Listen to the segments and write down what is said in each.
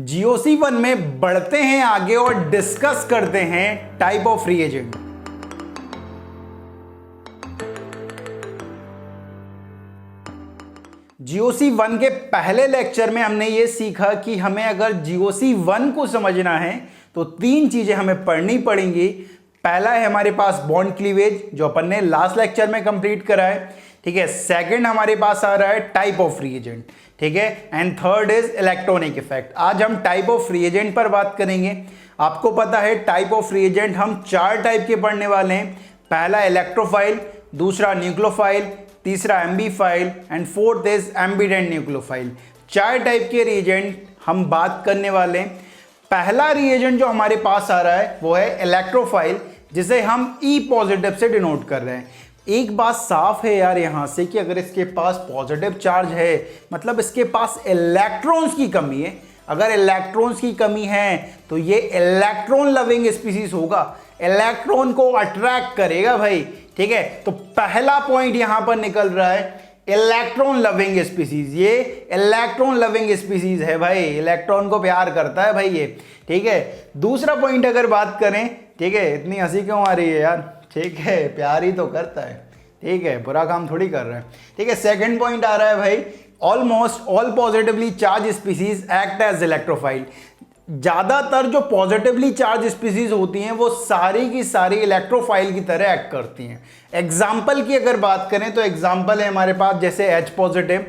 GOC1 में बढ़ते हैं आगे और डिस्कस करते हैं टाइप ऑफ रिएजेंट। GOC1 के पहले लेक्चर में हमने ये सीखा कि हमें अगर GOC1 को समझना है तो तीन चीजें हमें पढ़नी पड़ेंगी। पहला है हमारे पास बॉन्ड क्लीवेज, जो अपन ने लास्ट लेक्चर में कंप्लीट करा है, ठीक है। सेकंड हमारे पास आ रहा है टाइप ऑफ रिएजेंट, ठीक है। And third is electronic effect. आज हम टाइप ऑफ रिएजेंट पर बात करेंगे। आपको पता है टाइप ऑफ रिएजेंट हम चार टाइप के पढ़ने वाले हैं। पहला इलेक्ट्रोफाइल, दूसरा न्यूक्लियोफाइल, तीसरा ambiphile and fourth is ambident nucleophile. चार टाइप के रिएजेंट हम बात करने वाले हैं। पहला रिएजेंट जो हमारे पास आ रहा है वो है इलेक्ट्रोफाइल, जिसे हम ई पॉजिटिव से डिनोट कर रहे हैं। एक बात साफ है यार यहां से कि अगर इसके पास पॉजिटिव चार्ज है मतलब इसके पास इलेक्ट्रॉन्स की कमी है। अगर इलेक्ट्रॉन्स की कमी है तो ये इलेक्ट्रॉन लविंग स्पीसीज होगा, इलेक्ट्रॉन को अट्रैक्ट करेगा भाई, ठीक है। तो पहला पॉइंट यहां पर निकल रहा है इलेक्ट्रॉन लविंग स्पीसीज। ये इलेक्ट्रॉन लविंग स्पीसीज है भाई, इलेक्ट्रॉन को प्यार करता है भाई ये, ठीक है। दूसरा पॉइंट अगर बात करें, ठीक है, इतनी हंसी क्यों आ रही है यार, ठीक है, प्यार ही तो करता है, ठीक है, बुरा काम थोड़ी कर रहा है, ठीक है। सेकंड पॉइंट आ रहा है भाई almost all positively charge species act as electrophile. ज्यादातर जो पॉजिटिवली चार्ज स्पीसीज होती हैं वो सारी की सारी इलेक्ट्रोफाइल की तरह एक्ट करती हैं। एग्जाम्पल की अगर बात करें तो एग्जाम्पल है हमारे पास जैसे H positive,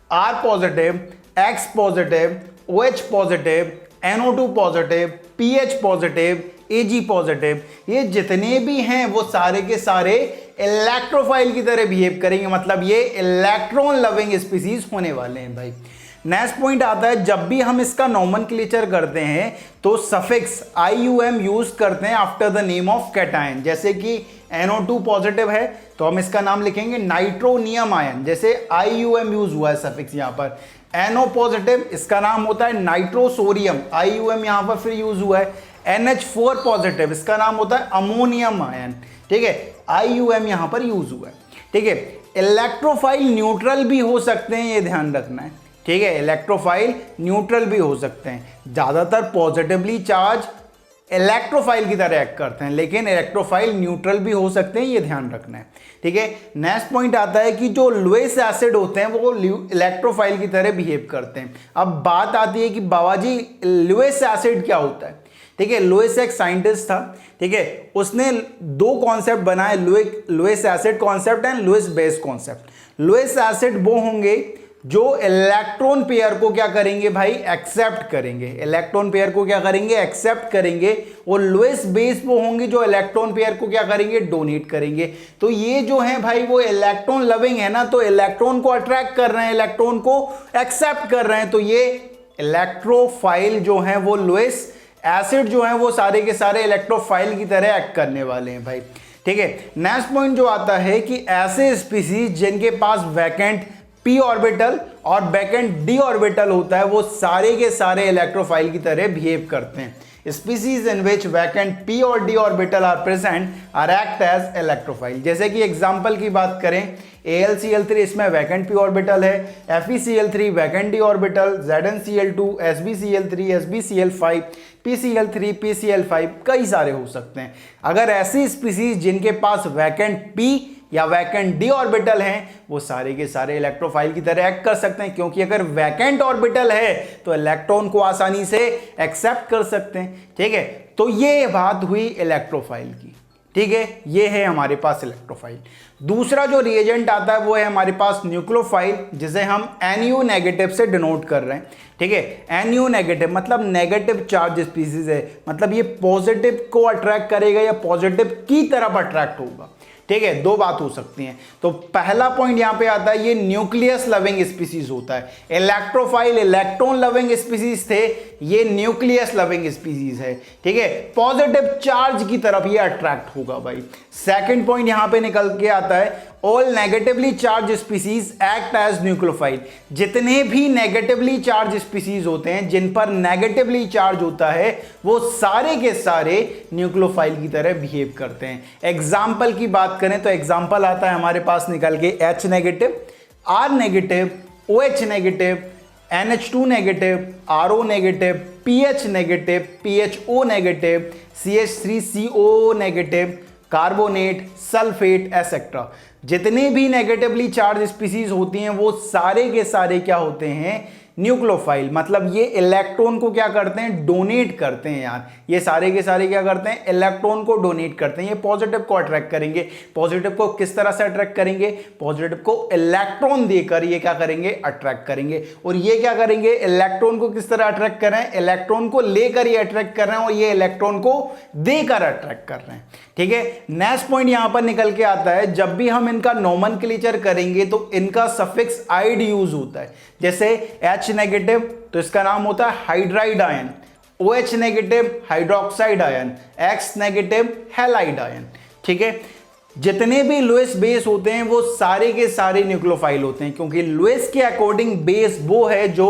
R positive, X positive, OH positive, NO2 positive, PH positive, Ag positive. ये जितने भी हैं वो सारे के सारे इलेक्ट्रोफाइल की तरह बिहेव करेंगे, मतलब ये इलेक्ट्रॉन लविंग स्पीसीज होने वाले हैं भाई। नेक्स्ट पॉइंट आता है जब भी हम इसका नोमेनक्लेचर करते हैं तो सफिक्स IUM यूज करते हैं after the name of cation. जैसे कि NO2 पॉजिटिव है तो हम इसका नाम लिखेंगे नाइट्रोनियम आयन, जैसे IUM यूज हुआ है सफिक्स यहां पर। NO पॉजिटिव इसका नाम होता है नाइट्रोसोडियम, IUM यहां पर फिर यूज हुआ है। NH4 पॉजिटिव इसका नाम होता है अमोनियम आयन, ठीक है, IUM यहां पर यूज हुआ है, ठीक है। इलेक्ट्रोफाइल न्यूट्रल भी हो सकते हैं, ये ध्यान रखना है, ठीक है। इलेक्ट्रोफाइल न्यूट्रल भी हो सकते हैं। ज्यादातर पॉजिटिवली चार्ज इलेक्ट्रोफाइल की तरह एक्ट करते हैं, लेकिन इलेक्ट्रोफाइल न्यूट्रल भी हो सकते हैं, ये ध्यान रखना है, ठीक है। नेक्स्ट पॉइंट आता है कि जो लुईस एसिड होते हैं वो इलेक्ट्रोफाइल की तरह बिहेव करते हैं। अब बात आती है कि बाबाजी लुईस एसिड क्या होता है, ठीक है। लुईस एक साइंटिस्ट था, ठीक है, उसने दो कॉन्सेप्ट बनाए, Lewis acid concept and Lewis base concept. Lewis acid वो होंगे जो इलेक्ट्रॉन पेयर को क्या करेंगे भाई, एक्सेप्ट करेंगे, इलेक्ट्रॉन पेयर को क्या करेंगे, एक्सेप्ट करेंगे। और लुईस बेस वो होंगे जो इलेक्ट्रॉन पेयर को क्या करेंगे, डोनेट करेंगे। तो ये जो है भाई वो इलेक्ट्रॉन लविंग है ना, तो इलेक्ट्रॉन को अट्रैक्ट कर रहे हैं, इलेक्ट्रॉन को एक्सेप्ट कर रहे हैं, तो ये इलेक्ट्रोफाइल जो है वो लुईस एसिड जो है वो सारे के सारे इलेक्ट्रोफाइल की तरह एक्ट करने वाले हैं भाई, ठीक है। नेक्स्ट पॉइंट जो आता है कि ऐसे स्पीसीज जिनके पास वैकेंट p ऑर्बिटल और वैकेंट d ऑर्बिटल होता है वो सारे के सारे इलेक्ट्रोफाइल की तरह बिहेव करते हैं। Species in which vacant p और d orbital are present are act as electrophile. जैसे कि एग्जांपल की बात करें AlCl3 इसमें वैकेंट p ऑर्बिटल है, FeCl3 vacant d orbital, ZnCl2, SbCl3, SbCl5, PCl3, PCl5, कई सारे हो सकते हैं। अगर ऐसी स्पीसीज जिनके पास वैकेंट p या वैकेंट d ऑर्बिटल हैं वो सारे के सारे इलेक्ट्रोफाइल की तरह एक्ट कर सकते हैं, क्योंकि अगर वैकेंट ऑर्बिटल है तो इलेक्ट्रॉन को आसानी से एक्सेप्ट कर सकते हैं, ठीक है। तो ये बात हुई इलेक्ट्रोफाइल की, ठीक है, ये है हमारे पास इलेक्ट्रोफाइल। दूसरा जो रिएजेंट आता है वो है हमारे पास न्यूक्लियोफाइल, जिसे हम Nu नेगेटिव से डिनोट कर रहे हैं, ठीक है। Nu नेगेटिव मतलब नेगेटिव चार्ज स्पीसीज है, मतलब ये पॉजिटिव को अट्रैक्ट करेगा या पॉजिटिव की तरफ अट्रैक्ट होगा, ठीक है। दो बात हो सकती हैं। तो पहला पॉइंट यहां पे आता है ये न्यूक्लियस लविंग स्पीसीज होता है। इलेक्ट्रोफाइल इलेक्ट्रॉन लविंग स्पीसीज थे, ये न्यूक्लियस लविंग स्पीसीज है, ठीक है। पॉजिटिव चार्ज की तरफ ये अट्रैक्ट होगा भाई। सेकंड पॉइंट यहां पे निकल के आता है all negatively charge species act as nucleophile. जितने भी नेगेटिवली चार्ज स्पीसीज होते हैं जिन पर नेगेटिवली चार्ज होता है वो सारे के सारे न्यूक्लियोफाइल की तरह बिहेव करते हैं। एग्जाम्पल की बात करें तो एग्जाम्पल आता है हमारे पास निकल के H negative, R negative, OH negative, NH2 negative, RO negative, PH negative, PHO negative, CH3CO negative, carbonate, sulphate etcetera. जितने भी नेगेटिवली चार्ज स्पीसीज होती हैं वो सारे के सारे क्या होते हैं, न्यूक्लियोफाइल। मतलब ये इलेक्ट्रॉन को क्या करते हैं, डोनेट करते हैं यार। ये सारे के सारे क्या करते हैं, इलेक्ट्रॉन को डोनेट करते हैं। ये पॉजिटिव को अट्रैक्ट करेंगे। पॉजिटिव को किस तरह से अट्रैक्ट करेंगे, पॉजिटिव को इलेक्ट्रॉन देकर ये क्या करेंगे, अट्रैक्ट करेंगे। और ये क्या करेंगे, इलेक्ट्रॉन को किस तरह अट्रैक्ट कर रहे हैं, इलेक्ट्रॉन को लेकर ये अट्रैक्ट कर रहे हैं और ये इलेक्ट्रॉन को देकर अट्रैक्ट कर रहे हैं। ठीक है, नेक्स्ट पॉइंट यहां पर निकल के आता है, जब भी हम इनका नोमेनक्लेचर करेंगे तो इनका सफिक्स आइड यूज होता है। जैसे H नेगेटिव तो इसका नाम होता है hydride ion, OH negative hydroxide ion, X negative halide ion. ठीक है, जितने भी लुईस बेस होते हैं वो सारे के सारे न्यूक्लियोफाइल होते हैं, क्योंकि लुईस के अकॉर्डिंग बेस वो है जो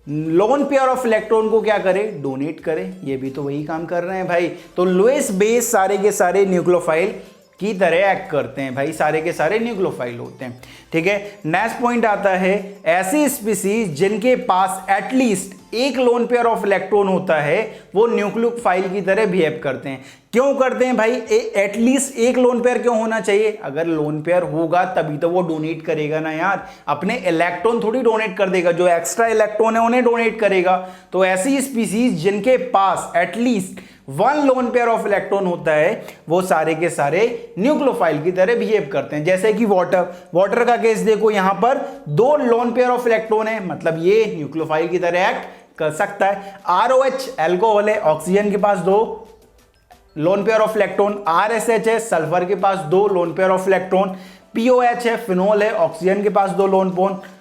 लोन पेयर ऑफ इलेक्ट्रॉन को क्या करे, डोनेट करे। ये भी तो वही काम कर रहे हैं भाई। तो लुईस बेस सारे के सारे न्यूक्लियोफाइल की तरह एक्ट करते हैं भाई, सारे के सारे न्यूक्लियोफाइल होते हैं। ठीक है, नेक्स्ट पॉइंट आता है, ऐसी स्पीसीज जिनके पास एटलीस्ट एक लोन पेयर ऑफ इलेक्ट्रॉन होता है वो न्यूक्लियोफाइल की तरह बिहेव करते हैं। क्यों करते हैं भाई, एटलीस्ट एक लोन पेयर क्यों होना चाहिए, अगर लोन पेयर होगा तभी तो वो डोनेट करेगा ना यार, अपने इलेक्ट्रॉन थोड़ी डोनेट कर देगा, जो एक्स्ट्रा इलेक्ट्रॉन है उन्हें डोनेट करेगा। तो ऐसी स्पीसीज जिनके पास at least one lone pair of electron होता है वो सारे के सारे न्यूक्लियोफाइल की तरह बिहेव करते हैं। जैसे कि वाटर का केस देखो, यहां पर दो लोन पेयर ऑफ इलेक्ट्रॉन है, मतलब ये न्यूक्लियोफाइल की तरह एक्ट कर सकता है। ROH अल्कोहल है, ऑक्सीजन के पास दो loan pair of electron, RSH है, सल्फर के पास दो loan pair of electron, POH है, फिनोल है, ऑक्सीजन के पास दो लोन पेयर,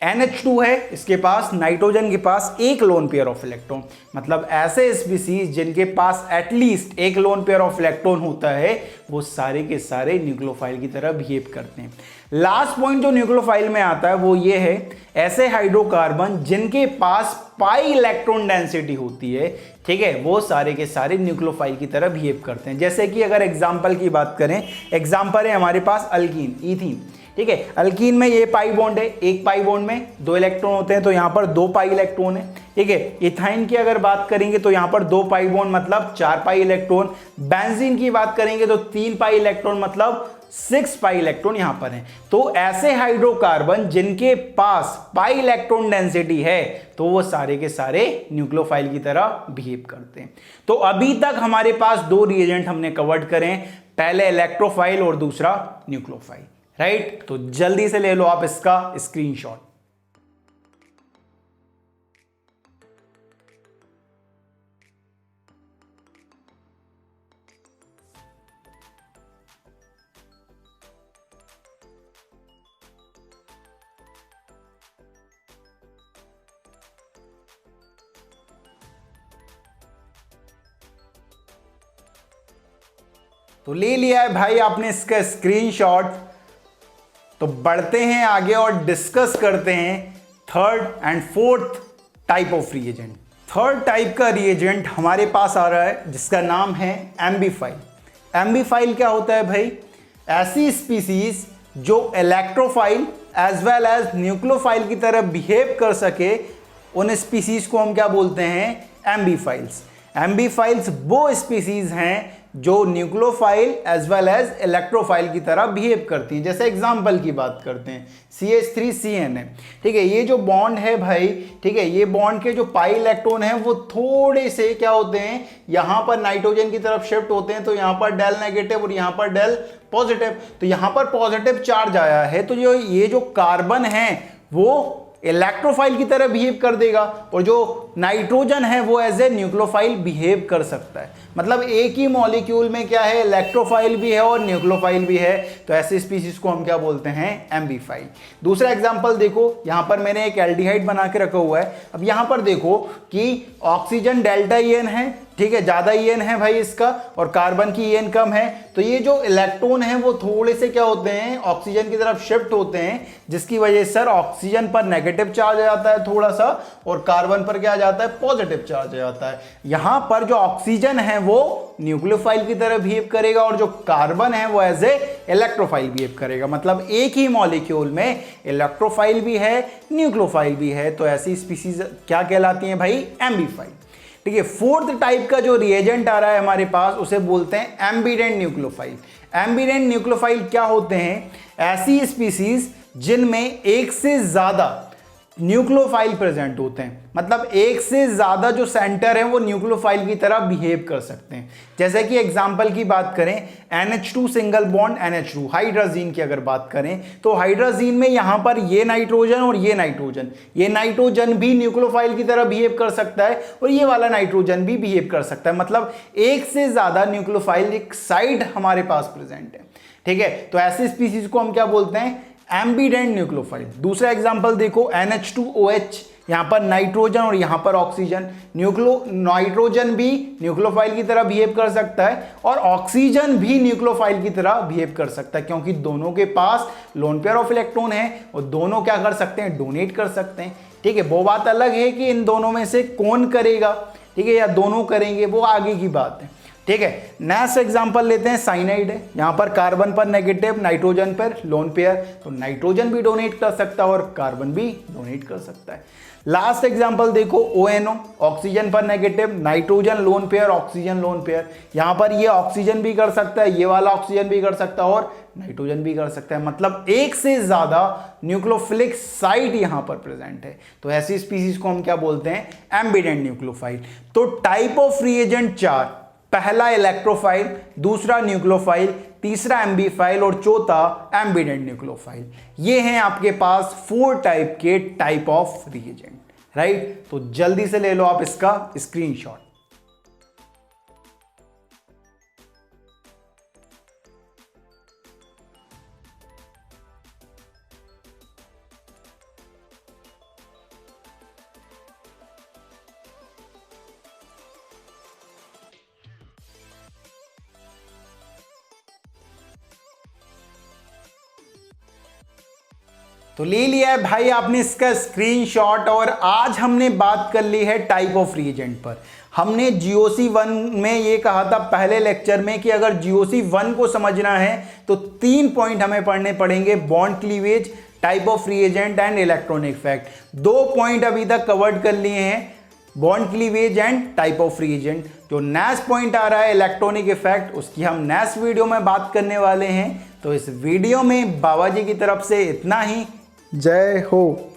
NH2 है, इसके पास नाइट्रोजन के पास एक लोन पेयर ऑफ इलेक्ट्रॉन। मतलब ऐसे स्पीसीज जिनके पास एटलीस्ट एक लोन पेयर ऑफ इलेक्ट्रॉन होता है वो सारे के सारे न्यूक्लियोफाइल की तरह बिहेव करते हैं। लास्ट पॉइंट जो न्यूक्लियोफाइल में आता है वो ये है, ऐसे हाइड्रोकार्बन जिनके पास पाई इलेक्ट्रॉन डेंसिटी होती है, ठीक है, वो सारे के सारे न्यूक्लियोफाइल की तरह बिहेव करते हैं। जैसे कि अगर एग्जाम्पल की बात करें, एग्जाम्पल है हमारे पास अल्कीन, ईथीन। ठीक है, अल्कीन में ये पाई बॉन्ड है, एक पाई बॉन्ड में दो इलेक्ट्रॉन होते हैं तो यहां पर दो पाई इलेक्ट्रॉन है। ठीक है, इथाइन की अगर बात करेंगे तो यहां पर दो पाई बॉन्ड मतलब चार पाई इलेक्ट्रॉन। बेंजीन की बात करेंगे तो तीन पाई इलेक्ट्रॉन मतलब 6 पाई इलेक्ट्रॉन यहां पर है। तो ऐसे हाइड्रोकार्बन जिनके पास पाई इलेक्ट्रॉन डेंसिटी है तो वो सारे के सारे न्यूक्लियोफाइल की तरह बिहेव करते हैं। तो अभी तक हमारे पास दो रिएजेंट हमने कवर्ड करें, पहले इलेक्ट्रोफाइल और दूसरा न्यूक्लियोफाइल, राइट। तो जल्दी से ले लो आप इसका स्क्रीनशॉट। तो ले लिया है भाई आपने इसका स्क्रीनशॉट। तो बढ़ते हैं आगे और डिस्कस करते हैं third and fourth type of reagent. Third type का रिएजेंट हमारे पास आ रहा है जिसका नाम है एम्बीफाइल। एम्बीफाइल क्या होता है भाई, ऐसी स्पीसीज जो electrophile as well as nucleophile की तरह बिहेव कर सके, उन स्पीसीज को हम क्या बोलते हैं, एम्बीफाइल्स। एम्बीफाइल्स वो स्पीसीज हैं जो nucleophile as well as electrophile की तरह बिहेव करती हैं। जैसे एग्जांपल की बात करते हैं, CH3CN है। ठीक है, ये जो बॉन्ड है भाई, ठीक है, ये बॉन्ड के जो पाई इलेक्ट्रॉन है वो थोड़े से क्या होते हैं, यहां पर नाइट्रोजन की तरफ शिफ्ट होते हैं। तो यहां पर डेल नेगेटिव और यहां पर डेल पॉजिटिव, तो यहां पर पॉजिटिव चार्ज आया है तो जो ये जो कार्बन है वो इलेक्ट्रोफाइल की तरह बिहेव कर देगा और जो नाइट्रोजन है वो एज ए न्यूक्लियोफाइल बिहेव कर सकता है। मतलब एक ही मॉलिक्यूल में क्या है, इलेक्ट्रोफाइल भी है और न्यूक्लियोफाइल भी है। तो ऐसे स्पीसीज को हम क्या बोलते हैं, एम्बीफाइल। दूसरा एग्जांपल देखो, यहां पर मैंने एक एल्डिहाइड बना के रखा हुआ है। अब यहां पर देखो कि ऑक्सीजन डेल्टा EN है, ठीक है, ज्यादा ईएन है भाई इसका और कार्बन की ईएन कम है, तो ये जो इलेक्ट्रॉन है वो थोड़े से क्या होते हैं, ऑक्सीजन की तरफ शिफ्ट होते हैं, जिसकी वजह से सर ऑक्सीजन पर नेगेटिव चार्ज आ जाता है थोड़ा सा और कार्बन पर क्या आ जाता है, पॉजिटिव चार्ज आ जाता है। यहां पर जो ऑक्सीजन है वो न्यूक्लियोफाइल की तरह बिहेव करेगा और जो कार्बन है वो एज ए इलेक्ट्रोफाइल बिहेव करेगा। मतलब एक ही मॉलिक्यूल में इलेक्ट्रोफाइल भी है, न्यूक्लियोफाइल भी है, तो ऐसी स्पीसीज क्या कहलाती हैं भाई, एम्बीफाइल। ठीक है, फोर्थ टाइप का जो रिएजेंट आ रहा है हमारे पास उसे बोलते हैं एम्बिडेंट न्यूक्लियोफाइल। एम्बिडेंट न्यूक्लियोफाइल क्या होते हैं, ऐसी स्पीसीज जिनमें एक से ज्यादा न्यूक्लियोफाइल प्रेजेंट होते हैं, मतलब एक से ज्यादा जो सेंटर है वो न्यूक्लियोफाइल की तरह बिहेव कर सकते हैं। जैसे कि एग्जांपल की बात करें, NH2 single bond NH2 hydrazine की अगर बात करें, तो हाइड्रोजीन में यहां पर ये नाइट्रोजन और ये नाइट्रोजन भी न्यूक्लियोफाइल की तरह बिहेव कर सकता है और ये वाला नाइट्रोजन भी बिहेव कर सकता है। मतलब एक से ज्यादा न्यूक्लियोफाइल एक साइड हमारे पास प्रेजेंट है। ठीक है, तो ऐसी स्पीसीज को हम क्या बोलते हैं, एम्बिडेंट न्यूक्लियोफाइल। दूसरा एग्जांपल देखो, NH2OH, यहां पर नाइट्रोजन और यहां पर ऑक्सीजन। नाइट्रोजन भी न्यूक्लियोफाइल की तरह बिहेव कर सकता है और ऑक्सीजन भी न्यूक्लियोफाइल की तरह बिहेव कर सकता है, क्योंकि दोनों के पास लोन पेयर ऑफ इलेक्ट्रॉन है और दोनों क्या कर सकते हैं, डोनेट कर सकते हैं। ठीक है, वो बात अलग है कि इन दोनों में से कौन करेगा, ठीक है, या दोनों करेंगे, वो आगे की बात है। ठीक है, नेक्स्ट एग्जांपल लेते हैं, साइनाइड है, यहां पर कार्बन पर नेगेटिव, नाइट्रोजन पर लोन पेयर, तो नाइट्रोजन भी डोनेट कर सकता है और कार्बन भी डोनेट कर सकता है। लास्ट एग्जांपल देखो, ONO, ऑक्सीजन पर negative, nitrogen lone pair, oxygen lone pair, यहां पर ये ऑक्सीजन भी कर सकता है, ये वाला ऑक्सीजन भी कर सकता है और नाइट्रोजन भी कर सकता है। मतलब एक से ज्यादा न्यूक्लियोफिलिक साइट यहां पर प्रेजेंट है, तो ऐसी स्पीसीज को हम क्या बोलते हैं, एम्बिडेंट न्यूक्लियोफाइल। तो टाइप ऑफ रिएजेंट 4, पहला इलेक्ट्रोफाइल, दूसरा न्यूक्लियोफाइल, तीसरा एम्बीफाइल और चौथा एम्बिडेंट न्यूक्लियोफाइल। ये हैं आपके पास 4 टाइप के टाइप ऑफ रिएजेंट, राइट। तो जल्दी से ले लो आप इसका स्क्रीनशॉट। तो ले लिया है भाई आपने इसका स्क्रीनशॉट और आज हमने बात कर ली है टाइप ऑफ रिएजेंट पर। हमने GOC 1 में ये कहा था पहले लेक्चर में कि अगर GOC 1 को समझना है तो 3 पॉइंट हमें पढ़ने पड़ेंगे, bond cleavage, type of reagent and electronic effect. 2 point अभी तक कवर्ड कर लिए हैं, bond cleavage and type of reagent. जो नेक्स्ट पॉइंट आ रहा है इलेक्ट्रॉनिक इफेक्ट, उसकी हम नेक्स्ट वीडियो में बात करने वाले हैं। तो इस वीडियो में बाबा जी की तरफ से इतना ही। जय हो।